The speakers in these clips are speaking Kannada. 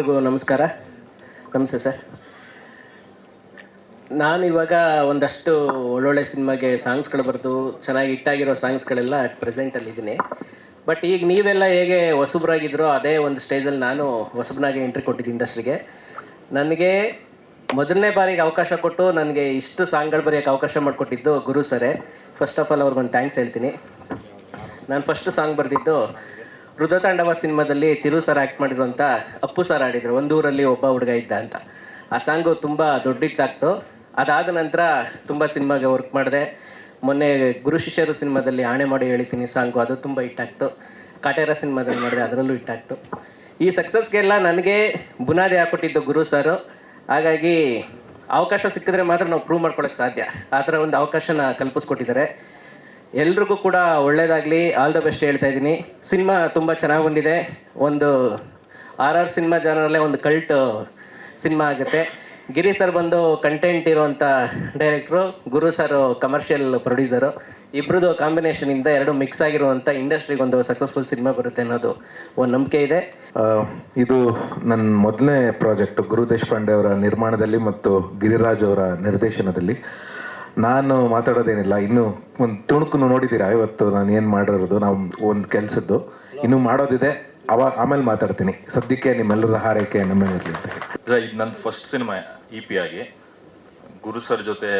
ಎಲ್ರಿಗೂ ನಮಸ್ಕಾರ. ನಮಸ್ತೆ ಸರ್. ನಾನು ಇವಾಗ ಒಂದಷ್ಟು ಒಳ್ಳೊಳ್ಳೆ ಸಿನಿಮಾಗೆ ಸಾಂಗ್ಸ್ಗಳು ಬರೆದು ಚೆನ್ನಾಗಿ ಹಿಟ್ಟಾಗಿರೋ ಸಾಂಗ್ಸ್ಗಳೆಲ್ಲ ಪ್ರೆಸೆಂಟಲ್ಲಿದ್ದೀನಿ. ಬಟ್ ಈಗ ನೀವೆಲ್ಲ ಹೇಗೆ ಹೊಸಬ್ರಾಗಿದ್ರೋ ಅದೇ ಒಂದು ಸ್ಟೇಜಲ್ಲಿ ನಾನು ಹೊಸಬ್ನಾಗೆ ಎಂಟ್ರಿ ಕೊಟ್ಟಿದ್ದೆ ಇಂಡಸ್ಟ್ರಿಗೆ. ನನಗೆ ಮೊದಲನೇ ಬಾರಿಗೆ ಅವಕಾಶ ಕೊಟ್ಟು ನನಗೆ ಇಷ್ಟು ಸಾಂಗ್ಗಳು ಬರೆಯೋಕ್ಕೆ ಅವಕಾಶ ಮಾಡಿಕೊಟ್ಟಿದ್ದು ಗುರು ಸರೇ. ಫಸ್ಟ್ ಆಫ್ ಆಲ್ ಅವ್ರಿಗೊಂದು ಥ್ಯಾಂಕ್ಸ್ ಹೇಳ್ತೀನಿ. ನಾನು ಫಸ್ಟ್ ಸಾಂಗ್ ಬರೆದಿದ್ದು ರುದ್ರತಾಂಡವ ಸಿನಿಮಾದಲ್ಲಿ ಚಿರು ಸರ್ ಆ್ಯಕ್ಟ್ ಮಾಡಿರುವಂಥ ಅಪ್ಪು ಸರ್ ಆಡಿದರು, ಒಂದೂರಲ್ಲಿ ಒಬ್ಬ ಹುಡುಗ ಇದ್ದ ಅಂತ. ಆ ಸಾಂಗು ತುಂಬ ದೊಡ್ಡ ಹಿಟ್ಟಾಗ್ತು. ಅದಾದ ನಂತರ ತುಂಬ ಸಿನಿಮಾಗೆ ವರ್ಕ್ ಮಾಡಿದೆ. ಮೊನ್ನೆ ಗುರು ಶಿಷ್ಯರು ಸಿನಿಮಾದಲ್ಲಿ ಆಣೆ ಮಾಡಿ ಹೇಳಿತೀನಿ ಸಾಂಗು, ಅದು ತುಂಬ ಹಿಟ್ಟಾಗ್ತು. ಕಾಟೇರ ಸಿನಿಮಾದಲ್ಲಿ ಮಾಡಿದೆ, ಅದರಲ್ಲೂ ಹಿಟ್ಟಾಗ್ತು. ಈ ಸಕ್ಸಸ್ಗೆಲ್ಲ ನನಗೆ ಬುನಾದಿ ಹಾಕ್ಕೊಟ್ಟಿದ್ದು ಗುರು ಸರು. ಹಾಗಾಗಿ ಅವಕಾಶ ಸಿಕ್ಕಿದ್ರೆ ಮಾತ್ರ ನಾವು ಪ್ರೂವ್ ಮಾಡ್ಕೊಳಕ್ಕೆ ಸಾಧ್ಯ. ಆ ಥರ ಒಂದು ಅವಕಾಶನ ಕಲ್ಪಿಸ್ಕೊಟ್ಟಿದ್ದಾರೆ. ಎಲ್ರಿಗೂ ಕೂಡ ಒಳ್ಳೇದಾಗಲಿ, ಆಲ್ ದ ಬೆಸ್ಟ್ ಹೇಳ್ತಾ ಇದ್ದೀನಿ. ಸಿನಿಮಾ ತುಂಬ ಚೆನ್ನಾಗಿ ಬಂದಿದೆ. ಒಂದು ಆರ್ ಸಿನಿಮಾ ಜಾನರಲ್ಲೇ ಒಂದು ಕಲ್ಟ್ ಸಿನಿಮಾ ಆಗುತ್ತೆ. ಗಿರಿ ಸರ್ ಬಂದು ಕಂಟೆಂಟ್ ಇರುವಂಥ ಡೈರೆಕ್ಟ್ರು, ಗುರು ಸರ್ ಕಮರ್ಷಿಯಲ್ ಪ್ರೊಡ್ಯೂಸರು. ಇಬ್ಬರದು ಕಾಂಬಿನೇಷನಿಂದ ಎರಡು ಮಿಕ್ಸ್ ಆಗಿರುವಂಥ ಇಂಡಸ್ಟ್ರಿಗೆ ಒಂದು ಸಕ್ಸಸ್ಫುಲ್ ಸಿನಿಮಾ ಬರುತ್ತೆ ಅನ್ನೋದು ಒಂದು ನಂಬಿಕೆ ಇದೆ. ಇದು ನನ್ನ ಮೊದಲನೇ ಪ್ರಾಜೆಕ್ಟ್ ಗುರು ದೇಶಪಾಂಡೆ ಅವರ ನಿರ್ಮಾಣದಲ್ಲಿ ಮತ್ತು ಗಿರಿರಾಜ್ ಅವರ ನಿರ್ದೇಶನದಲ್ಲಿ. ನಾನು ಮಾತಾಡೋದೇನಿಲ್ಲ, ಇನ್ನು ಒಂದು ತುಣುಕು ನೋಡಿದ್ದೀರಾ ಇವತ್ತು ನಾನು ಏನು ಮಾಡಿರೋದು. ನಾವು ಒಂದು ಕೆಲಸದ್ದು ಇನ್ನೂ ಮಾಡೋದಿದೆ, ಆಮೇಲೆ ಮಾತಾಡ್ತೀನಿ. ಸದ್ಯಕ್ಕೆ ನಿಮ್ಮೆಲ್ಲರ ಹಾರೈಕೆ ನಮ್ಮ ಇರಲಿ ಅಂತ ಹೇಳಿ. ಇದು ನನ್ನ ಫಸ್ಟ್ ಸಿನಿಮಾ EP ಆಗಿ. ಗುರು ಸರ್ ಜೊತೆ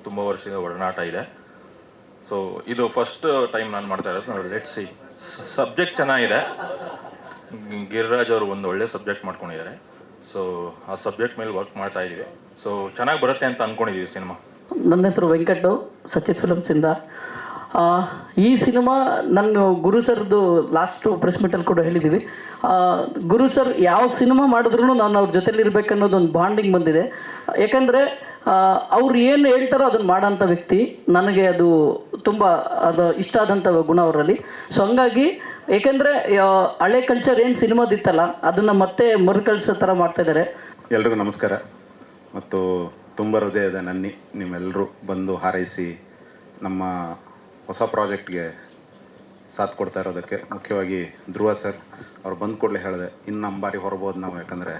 ತುಂಬ ವರ್ಷದ ಒಡನಾಟ ಇದೆ. ಸೊ ಇದು ಫಸ್ಟ್ ಟೈಮ್ ನಾನು ಮಾಡ್ತಾ ಇರೋದು. ನೋಡಿ, ಲೆಟ್ಸ್ ಸಿ. ಸಬ್ಜೆಕ್ಟ್ ಚೆನ್ನಾಗಿದೆ. ಗಿರಿರಾಜ್ ಅವರು ಒಂದು ಒಳ್ಳೆ ಸಬ್ಜೆಕ್ಟ್ ಮಾಡ್ಕೊಂಡಿದ್ದಾರೆ. ಸೊ ಆ ಸಬ್ಜೆಕ್ಟ್ ಮೇಲೆ ವರ್ಕ್ ಮಾಡ್ತಾ ಇದ್ದೀವಿ. ಸೊ ಚೆನ್ನಾಗಿ ಬರುತ್ತೆ ಅಂತ ಅಂದ್ಕೊಂಡಿದ್ದೀವಿ ಸಿನಿಮಾ. ನನ್ನ ಹೆಸರು ವೆಂಕಟು, ಸಚಿತ್ ಫಿಲಮ್ಸಿಂದ. ಈ ಸಿನಿಮಾ ನಾನು ಗುರು ಸರ್ದು ಲಾಸ್ಟು ಪ್ರೆಸ್ ಮೀಟಲ್ಲಿ ಕೂಡ ಹೇಳಿದ್ದೀವಿ. ಗುರು ಸರ್ ಯಾವ ಸಿನಿಮಾ ಮಾಡಿದ್ರೂ ನಾನು ಅವ್ರ ಜೊತೆಲಿರ್ಬೇಕು ಅನ್ನೋದೊಂದು ಬಾಂಡಿಂಗ್ ಬಂದಿದೆ. ಯಾಕಂದರೆ ಅವ್ರು ಏನು ಹೇಳ್ತಾರೋ ಅದನ್ನು ಮಾಡೋಂಥ ವ್ಯಕ್ತಿ. ನನಗೆ ಅದು ತುಂಬ ಇಷ್ಟ ಆದಂಥ ಗುಣ ಅವರಲ್ಲಿ. ಸೊ ಹಂಗಾಗಿ, ಏಕೆಂದರೆ ಹಳೆ ಕಲ್ಚರ್ ಏನು ಸಿನಿಮಾದಿತ್ತಲ್ಲ ಅದನ್ನು ಮತ್ತೆ ಮರುಕಳಿಸೋ ಥರ ಮಾಡ್ತಾಯಿದ್ದಾರೆ. ಎಲ್ರಿಗೂ ನಮಸ್ಕಾರ ಮತ್ತು ತುಂಬ ಹೃದಯದ ನನ್ನಿ ನಿಮ್ಮೆಲ್ಲರೂ ಬಂದು ಹಾರೈಸಿ ನಮ್ಮ ಹೊಸ ಪ್ರಾಜೆಕ್ಟ್ಗೆ ಸಾಥ್ ಕೊಡ್ತಾ ಇರೋದಕ್ಕೆ. ಮುಖ್ಯವಾಗಿ ಧ್ರುವ ಸರ್ ಅವ್ರು ಬಂದ ಕೂಡಲೇ ಹೇಳಿದೆ, ಇನ್ನು ನಮ್ಮ ಬಾರಿ ಹೊರಬೋದು ನಾವು, ಯಾಕಂದರೆ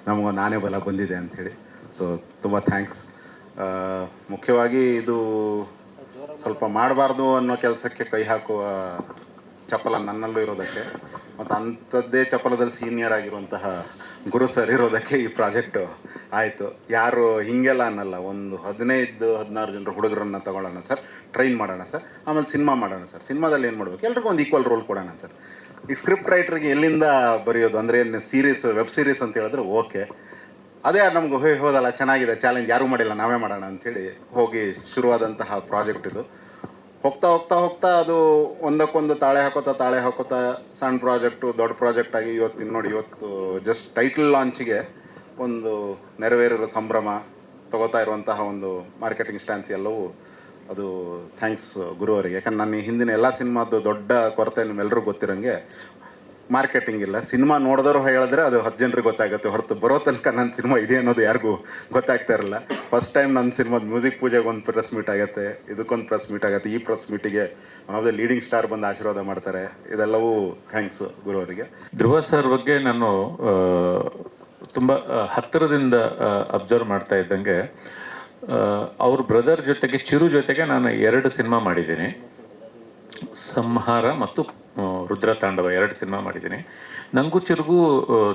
ನಮಗೊಂದು ಆನೆ ಬಲ ಬಂದಿದೆ ಅಂಥೇಳಿ. ಸೊ ತುಂಬ ಥ್ಯಾಂಕ್ಸ್. ಮುಖ್ಯವಾಗಿ ಇದು ಸ್ವಲ್ಪ ಮಾಡಬಾರ್ದು ಅನ್ನೋ ಕೆಲಸಕ್ಕೆ ಕೈ ಹಾಕುವ ಚಪಲ ನನ್ನಲ್ಲೂ ಇರೋದಕ್ಕೆ ಮತ್ತು ಅಂಥದ್ದೇ ಚಪಲದಲ್ಲಿ ಸೀನಿಯರ್ ಆಗಿರುವಂತಹ ಗುರು ಸರ್ ಇರೋದಕ್ಕೆ ಈ ಪ್ರಾಜೆಕ್ಟು ಆಯಿತು. ಯಾರು ಹೀಗೆಲ್ಲ ಅನ್ನಲ್ಲ, ಒಂದು 15-16 ಜನರು ಹುಡುಗರನ್ನು ತಗೊಳ್ಳೋಣ ಸರ್, ಟ್ರೈನ್ ಮಾಡೋಣ ಸರ್, ಆಮೇಲೆ ಸಿನಿಮಾ ಮಾಡೋಣ ಸರ್. ಸಿನಿಮಾದಲ್ಲಿ ಏನು ಮಾಡಬೇಕು, ಎಲ್ರಿಗೂ ಒಂದು ಈಕ್ವಲ್ ರೋಲ್ ಕೊಡೋಣ ಸರ್. ಈಗ ಸ್ಕ್ರಿಪ್ಟ್ ರೈಟ್ರಿಗೆ ಎಲ್ಲಿಂದ ಬರೆಯೋದು ಅಂದರೆ ಏನು ಸೀರೀಸ್, ವೆಬ್ ಸೀರೀಸ್ ಅಂತ ಹೇಳಿದ್ರೆ ಓಕೆ, ಅದೇ ನಮ್ಗೆ ಹೋದಲ್ಲ ಚೆನ್ನಾಗಿದೆ, ಚಾಲೆಂಜ್ ಯಾರೂ ಮಾಡಿಲ್ಲ, ನಾವೇ ಮಾಡೋಣ ಅಂಥೇಳಿ ಹೋಗಿ ಶುರುವಾದಂತಹ ಪ್ರಾಜೆಕ್ಟ್ ಇದು. ಹೋಗ್ತಾ ಹೋಗ್ತಾ ಹೋಗ್ತಾ ಅದು ಒಂದಕ್ಕೊಂದು ತಾಳೆ ಹಾಕೋತಾ ಸಣ್ಣ ಪ್ರಾಜೆಕ್ಟು ದೊಡ್ಡ ಪ್ರಾಜೆಕ್ಟ್ ಆಗಿ ಇವತ್ತು ಜಸ್ಟ್ ಟೈಟಲ್ ಲಾಂಚಿಗೆ ಒಂದು ನೆರವೇರಿರೋ ಸಂಭ್ರಮ, ತಗೋತಾ ಇರುವಂತಹ ಒಂದು ಮಾರ್ಕೆಟಿಂಗ್ ಸ್ಟ್ಯಾನ್ಸ್ ಎಲ್ಲವೂ ಅದು ಥ್ಯಾಂಕ್ಸ್ ಗುರು ಅವರಿಗೆ. ಯಾಕಂದ್ರೆ ನನ್ನ ಹಿಂದಿನ ಎಲ್ಲ ಸಿನಿಮಾದ್ದು ದೊಡ್ಡ ಕೊರತೆ ನಿಮ್ಮೆಲ್ಲರೂ ಗೊತ್ತಿರೋಂಗೆ ಮಾರ್ಕೆಟಿಂಗ್ ಇಲ್ಲ. ಸಿನಿಮಾ ನೋಡಿದವರು ಹೇಳಿದ್ರೆ ಅದು 10 ಜನರಿಗೆ ಗೊತ್ತಾಗುತ್ತೆ, ಹೊರತು ಬರೋ ತನಕ ನನ್ನ ಸಿನಿಮಾ ಇದೆ ಅನ್ನೋದು ಯಾರಿಗೂ ಗೊತ್ತಾಗ್ತಾ ಇರಲ್ಲ. ಫಸ್ಟ್ ಟೈಮ್ ನನ್ನ ಸಿನಿಮಾದ ಮ್ಯೂಸಿಕ್ ಪೂಜೆಗೆ ಒಂದು ಪ್ರೆಸ್ ಮೀಟ್ ಆಗುತ್ತೆ, ಇದಕ್ಕೊಂದು ಪ್ರೆಸ್ ಮೀಟ್ ಆಗುತ್ತೆ. ಈ ಪ್ರೆಸ್ ಮೀಟಿಗೆ one of the leading star ಬಂದು ಆಶೀರ್ವಾದ ಮಾಡ್ತಾರೆ. ಇದೆಲ್ಲವೂ ಥ್ಯಾಂಕ್ಸ್ ಗುರು ಅವರಿಗೆ. ಧ್ರುವ ಸರ್ ಬಗ್ಗೆ ನಾನು ತುಂಬ ಹತ್ತಿರದಿಂದ ಅಬ್ಸರ್ವ್ ಮಾಡ್ತಾ ಇದ್ದಂಗೆ, ಅವ್ರ ಬ್ರದರ್ ಜೊತೆಗೆ, ಚಿರು ಜೊತೆಗೆ ನಾನು 2 ಸಿನಿಮಾ ಮಾಡಿದ್ದೀನಿ. ಸಂಹಾರ ಮತ್ತು ರುದ್ರತಾಂಡವ 2 ಸಿನಿಮಾ ಮಾಡಿದ್ದೀನಿ. ನನಗೂ ಚಿರುಗೂ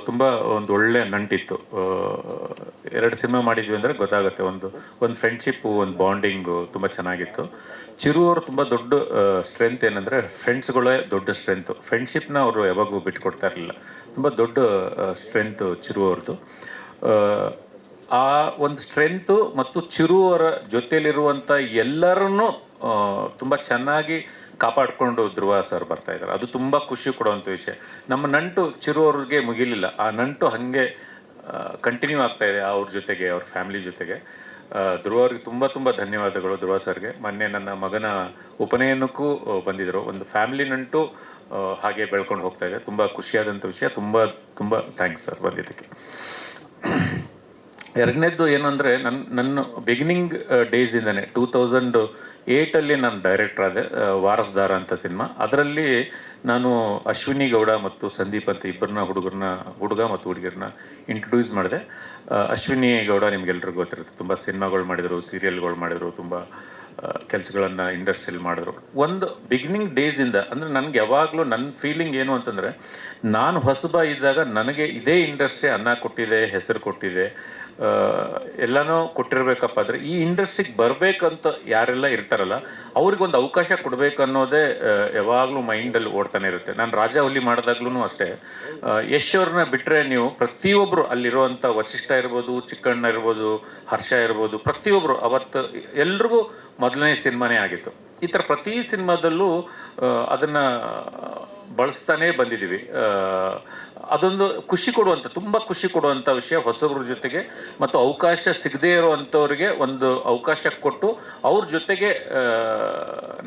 ತುಂಬ ಒಂದು ಒಳ್ಳೆ ನಂಟಿತ್ತು. 2 ಸಿನಿಮಾ ಮಾಡಿದ್ವಿ ಅಂದರೆ ಗೊತ್ತಾಗುತ್ತೆ, ಒಂದು ಫ್ರೆಂಡ್ಶಿಪ್ಪು, ಒಂದು ಬಾಂಡಿಂಗು ತುಂಬ ಚೆನ್ನಾಗಿತ್ತು. ಚಿರು ಅವರು ತುಂಬ ದೊಡ್ಡ ಸ್ಟ್ರೆಂತ್ ಏನಂದರೆ, ಫ್ರೆಂಡ್ಸ್ಗಳೇ ದೊಡ್ಡ ಸ್ಟ್ರೆಂತು. ಫ್ರೆಂಡ್ಶಿಪ್ನ ಅವರು ಯಾವಾಗೂ ಬಿಟ್ಕೊಡ್ತಾ ಇರಲಿಲ್ಲ. ತುಂಬ ದೊಡ್ಡ ಸ್ಟ್ರೆಂತು ಚಿರು ಅವ್ರದ್ದು. ಆ ಒಂದು ಸ್ಟ್ರೆಂತು ಮತ್ತು ಚಿರು ಅವರ ಜೊತೆಯಲ್ಲಿರುವಂಥ ಎಲ್ಲರನ್ನೂ ತುಂಬ ಚೆನ್ನಾಗಿ ಕಾಪಾಡಿಕೊಂಡು ಧ್ರುವ ಸರ್ ಬರ್ತಾ ಇದ್ದಾರೆ. ಅದು ತುಂಬ ಖುಷಿ ಕೊಡುವಂಥ ವಿಷಯ. ನಮ್ಮ ನಂಟು ಚಿರು ಅವ್ರಿಗೆ ಮುಗಿಲಿಲ್ಲ, ಆ ನಂಟು ಹಾಗೆ ಕಂಟಿನ್ಯೂ ಆಗ್ತಾ ಇದೆ ಅವ್ರ ಜೊತೆಗೆ, ಅವ್ರ ಫ್ಯಾಮಿಲಿ ಜೊತೆಗೆ. ಧ್ರುವ ಅವ್ರಿಗೆ ತುಂಬ ತುಂಬ ಧನ್ಯವಾದಗಳು. ಧ್ರುವ ಸರ್ಗೆ ಮೊನ್ನೆ ನನ್ನ ಮಗನ ಉಪನಯನಕ್ಕೂ ಬಂದಿದ್ದರು. ಒಂದು ಫ್ಯಾಮಿಲಿ ನಂಟು ಹಾಗೆ ಬೆಳ್ಕೊಂಡು ಹೋಗ್ತಾ ಇದೆ. ತುಂಬ ಖುಷಿಯಾದಂಥ ವಿಷಯ. ತುಂಬ ತುಂಬ ಥ್ಯಾಂಕ್ಸ್ ಸರ್ ಬಂದಿದ್ದಕ್ಕೆ. ಎರಡನೇದ್ದು ಏನು ಅಂದರೆ, ನನ್ನ ಬಿಗಿನಿಂಗ್ ಡೇಸಿಂದನೇ 2000 ಏಟಲ್ಲಿ ನಾನು ಡೈರೆಕ್ಟರ್ ಆದೆ, ವಾರಸ್ದಾರ ಅಂತ ಸಿನಿಮಾ. ಅದರಲ್ಲಿ ನಾನು ಅಶ್ವಿನಿ ಗೌಡ ಮತ್ತು ಸಂದೀಪ್ ಅಂತ ಇಬ್ಬರನ್ನ ಹುಡುಗ ಮತ್ತು ಹುಡುಗಿಯರನ್ನ ಇಂಟ್ರೊಡ್ಯೂಸ್ ಮಾಡಿದೆ. ಅಶ್ವಿನಿ ಗೌಡ ನಿಮ್ಗೆಲ್ರಿಗೂ ಗೊತ್ತಿರುತ್ತೆ, ತುಂಬ ಸಿನಿಮಾಗಳು ಮಾಡಿದರು, ಸೀರಿಯಲ್ಗಳು ಮಾಡಿದರು, ತುಂಬ ಕೆಲಸಗಳನ್ನು ಇಂಡಸ್ಟ್ರಿಯಲ್ಲಿ ಮಾಡಿದ್ರು. ಒಂದು ಬಿಗಿನಿಂಗ್ ಡೇಸಿಂದ ಅಂದರೆ ನನಗೆ ಯಾವಾಗಲೂ ನನ್ನ ಫೀಲಿಂಗ್ ಏನು ಅಂತಂದರೆ, ನಾನು ಹೊಸಬ ಇದ್ದಾಗ ನನಗೆ ಇದೇ ಇಂಡಸ್ಟ್ರಿ ಅನ್ನ ಕೊಟ್ಟಿದೆ, ಹೆಸರು ಕೊಟ್ಟಿದೆ, ಎಲ್ಲನೂ ಕೊಟ್ಟಿರ್ಬೇಕಪ್ಪ. ಅಂದರೆ ಈ ಇಂಡಸ್ಟ್ರಿಗೆ ಬರಬೇಕಂತ ಯಾರೆಲ್ಲ ಇರ್ತಾರಲ್ಲ ಅವ್ರಿಗೊಂದು ಅವಕಾಶ ಕೊಡಬೇಕು ಅನ್ನೋದೇ ಯಾವಾಗಲೂ ಮೈಂಡಲ್ಲಿ ಓಡ್ತಾನೆ ಇರುತ್ತೆ. ನಾನು ರಾಜ ಹುಲಿ ಮಾಡಿದಾಗ್ಲೂ ಅಷ್ಟೇ, ಯಶ್ ಅವ್ರನ್ನ ಬಿಟ್ಟರೆ ನೀವು ಪ್ರತಿಯೊಬ್ಬರು ಅಲ್ಲಿರುವಂಥ ವಶಿಷ್ಠ ಇರ್ಬೋದು, ಚಿಕ್ಕಣ್ಣ ಇರ್ಬೋದು, ಹರ್ಷ ಇರ್ಬೋದು, ಪ್ರತಿಯೊಬ್ಬರು ಅವತ್ತು ಎಲ್ರಿಗೂ ಮೊದಲನೇ ಸಿನಿಮಾನೇ ಆಗಿತ್ತು. ಈ ಥರ ಪ್ರತಿ ಸಿನಿಮಾದಲ್ಲೂ ಅದನ್ನು ಬಳಸ್ತಾನೇ ಬಂದಿದ್ದೀವಿ. ಅದೊಂದು ಖುಷಿ ಕೊಡುವಂಥ, ತುಂಬ ಖುಷಿ ಕೊಡುವಂಥ ವಿಷಯ ಹೊಸಬ್ರ ಜೊತೆಗೆ ಮತ್ತು ಅವಕಾಶ ಸಿಗದೇ ಇರುವಂಥವ್ರಿಗೆ ಒಂದು ಅವಕಾಶ ಕೊಟ್ಟು ಅವ್ರ ಜೊತೆಗೆ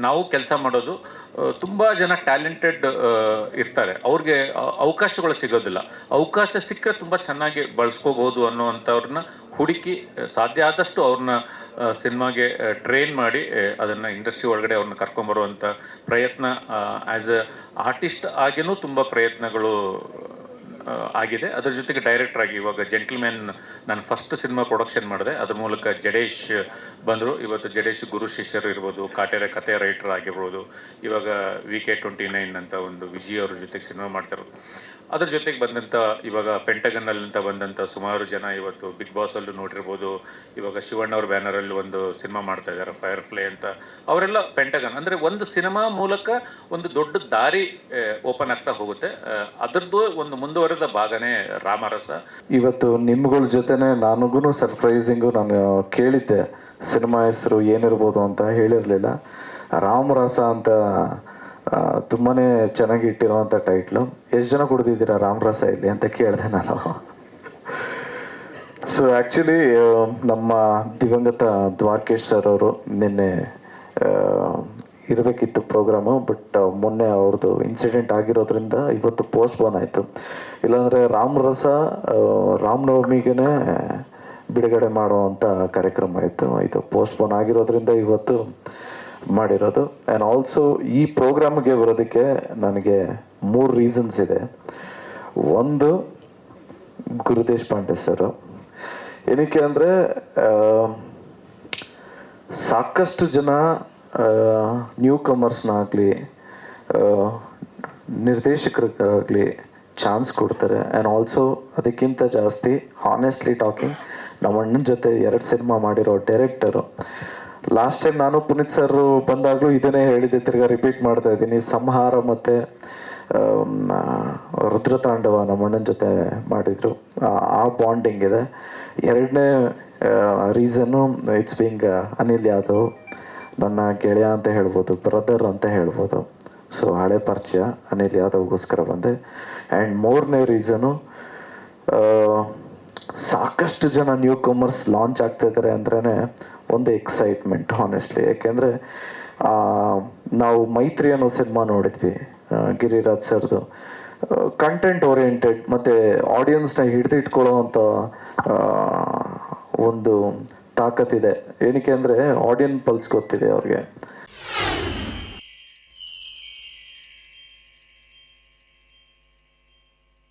ನಾವು ಕೆಲಸ ಮಾಡೋದು. ತುಂಬ ಜನ ಟ್ಯಾಲೆಂಟೆಡ್ ಇರ್ತಾರೆ, ಅವ್ರಿಗೆ ಅವಕಾಶಗಳು ಸಿಗೋದಿಲ್ಲ. ಅವಕಾಶ ಸಿಕ್ಕರೆ ತುಂಬ ಚೆನ್ನಾಗಿ ಬಳಸ್ಕೋಬೋದು ಅನ್ನೋವಂಥವ್ರನ್ನ ಹುಡುಕಿ ಸಾಧ್ಯ ಆದಷ್ಟು ಅವ್ರನ್ನ ಸಿನಿಮಾಗೆ ಟ್ರೈನ್ ಮಾಡಿ ಅದನ್ನು ಇಂಡಸ್ಟ್ರಿ ಒಳಗಡೆ ಅವ್ರನ್ನ ಕರ್ಕೊಂಬರುವಂಥ ಪ್ರಯತ್ನ ಆ್ಯಸ್ ಅ ಆರ್ಟಿಸ್ಟ್ ಆಗಿಯೂ ತುಂಬ ಪ್ರಯತ್ನಗಳು ಆಗಿದೆ. ಅದರ ಜೊತೆಗೆ ಡೈರೆಕ್ಟರ್ ಆಗಿ ಇವಾಗ ಜೆಂಟಲ್ಮ್ಯಾನ್ ನಾನು ಫಸ್ಟ್ ಸಿನಿಮಾ ಪ್ರೊಡಕ್ಷನ್ ಮಾಡಿದೆ. ಅದ್ರ ಮೂಲಕ ಜಡೇಶ್ ಬಂದರು. ಇವತ್ತು ಜಡೇಶ್ ಗುರು ಶಿಷ್ಯರು ಇರ್ಬೋದು, ಕಾಟೇರ ಕಥೆ ರೈಟರ್ ಆಗಿರ್ಬೋದು, ಇವಾಗ VK29 ಅಂತ ಒಂದು ವಿಜಯ್ ಅವ್ರ ಜೊತೆಗೆ ಸಿನಿಮಾ ಮಾಡ್ತಾರೆ. ಅದ್ರ ಜೊತೆಗೆ ಬಂದಂಥ ಇವಾಗ ಪೆಂಟಗನ್ನಲ್ಲಿ ಅಂತ ಬಂದಂಥ ಸುಮಾರು ಜನ ಇವತ್ತು ಬಿಗ್ ಬಾಸಲ್ಲೂ ನೋಡಿರ್ಬೋದು. ಇವಾಗ ಶಿವಣ್ಣ ಅವ್ರ ಬ್ಯಾನರಲ್ಲಿ ಒಂದು ಸಿನಿಮಾ ಮಾಡ್ತಾ ಇದ್ದಾರೆ, ಫೈರ್ ಫ್ಲೈ ಅಂತ. ಅವರೆಲ್ಲ ಪೆಂಟಗನ್ ಅಂದರೆ ಒಂದು ಸಿನಿಮಾ ಮೂಲಕ ಒಂದು ದೊಡ್ಡ ದಾರಿ ಓಪನ್ ಆಗ್ತಾ ಹೋಗುತ್ತೆ. ಅದರದ್ದು ಒಂದು ಮುಂದುವರೆದ ಭಾಗನೇ ರಾಮರಸ. ಇವತ್ತು ನಿಮ್ಗಳ ಜೊತೆನೆ ನನಗೂ ಸರ್ಪ್ರೈಸಿಂಗು, ನಾನು ಕೇಳಿದ್ದೆ ಸಿನಿಮಾ ಹೆಸರು ಏನಿರ್ಬೋದು ಅಂತ, ಹೇಳಿರಲಿಲ್ಲ. ರಾಮರಸ ಅಂತ ತುಂಬಾ ಚೆನ್ನಾಗಿ ಇಟ್ಟಿರೋವಂಥ ಟೈಟ್ಲು. ಎಷ್ಟು ಜನ ಕುಡ್ದಿದ್ದೀರಾ ರಾಮರಸ ಇಲ್ಲಿ ಅಂತ ಕೇಳಿದೆ ನಾನು. ಸೊ ಆ್ಯಕ್ಚುಲಿ ನಮ್ಮ ದಿವಂಗತ ದ್ವಾರಕೇಶ್ ಸರ್ ಅವರು ನಿನ್ನೆ ಇರಬೇಕಿತ್ತು ಪ್ರೋಗ್ರಾಮು, ಬಟ್ ಮೊನ್ನೆ ಅವ್ರದ್ದು ಇನ್ಸಿಡೆಂಟ್ ಆಗಿರೋದ್ರಿಂದ ಇವತ್ತು ಪೋಸ್ಟ್ಪೋನ್ ಆಯಿತು. ಇಲ್ಲಾಂದರೆ ರಾಮರಸ ರಾಮನವಮಿಗೆ ಬಿಡುಗಡೆ ಮಾಡುವಂಥ ಕಾರ್ಯಕ್ರಮ ಇತ್ತು. ಇದು ಪೋಸ್ಟ್ಪೋನ್ ಆಗಿರೋದ್ರಿಂದ ಇವತ್ತು ಮಾಡಿರೋದು. ಆ್ಯಂಡ್ ಆಲ್ಸೋ ಈ ಪ್ರೋಗ್ರಾಮ್ಗೆ ಬರೋದಕ್ಕೆ ನನಗೆ 3 ರೀಸನ್ಸ್ ಇದೆ. ಒಂದು, ಗುರು ದೇಶಪಾಂಡೆ ಸರು. ಏನಕ್ಕೆ ಅಂದರೆ ಸಾಕಷ್ಟು ಜನ ನ್ಯೂ ಕಮರ್ಸ್ನಾಗಲಿ ನಿರ್ದೇಶಕರಿಗಾಗಲಿ ಚಾನ್ಸ್ ಕೊಡ್ತಾರೆ. ಆ್ಯಂಡ್ ಆಲ್ಸೋ ಅದಕ್ಕಿಂತ ಜಾಸ್ತಿ ಹಾನೆಸ್ಟ್ಲಿ ಟಾಕಿಂಗ್ ನಮ್ಮ ಅಣ್ಣನ ಜೊತೆ 2 ಸಿನಿಮಾ ಮಾಡಿರೋ ಡೈರೆಕ್ಟರು. ಲಾಸ್ಟ್ ಟೈಮ್ ನಾನು ಪುನೀತ್ ಸರ್ ಬಂದಾಗಲೂ ಇದನ್ನೇ ಹೇಳಿದ್ದೆ, ತಿರ್ಗಾ ರಿಪೀಟ್ ಮಾಡ್ತಾ ಇದ್ದೀನಿ. ಸಂಹಾರ ಮತ್ತು ರುದ್ರತಾಂಡವ ನಮ್ಮ ಅಣ್ಣನ ಜೊತೆ ಮಾಡಿದರು. ಆ ಬಾಂಡಿಂಗ್ ಇದೆ. 2ನೇ reason, it's being Anil Yadav, ನನ್ನ ಗೆಳೆಯ ಅಂತ ಹೇಳ್ಬೋದು, ಬ್ರದರ್ ಅಂತ ಹೇಳ್ಬೋದು. ಸೊ ಹಳೆ ಪರಿಚಯ, ಅನಿಲ್ ಯಾದವ್ಗೋಸ್ಕರ ಬಂದೆ. ಆ್ಯಂಡ್ 3ನೇ ರೀಸನು, ಸಾಕಷ್ಟು ಜನ ನ್ಯೂ ಕಮರ್ಸ್ ಲಾಂಚ್ ಆಗ್ತಾಯಿದ್ದಾರೆ ಅಂದ್ರೇ ಒಂದು ಎಕ್ಸೈಟ್ಮೆಂಟ್ ಹಾನೆಸ್ಟ್ಲಿ. ಯಾಕೆಂದರೆ ನಾವು ಮೈತ್ರಿ ಅನ್ನೋ ಸಿನಿಮಾ ನೋಡಿದ್ವಿ, ಗಿರಿರಾಜ್ ಸರ್ದು. ಕಂಟೆಂಟ್ ಓರಿಯೆಂಟೆಡ್ ಮತ್ತು ಆಡಿಯನ್ಸ್ನ ಹಿಡಿದಿಟ್ಕೊಳ್ಳೋವಂಥ ಒಂದು ತಾಕತ್ತಿದೆ. ಏನಕ್ಕೆ ಅಂದರೆ ಆಡಿಯನ್ಸ್ ಪಲ್ಸ್ ಗೊತ್ತಿದೆ ಅವ್ರಿಗೆ.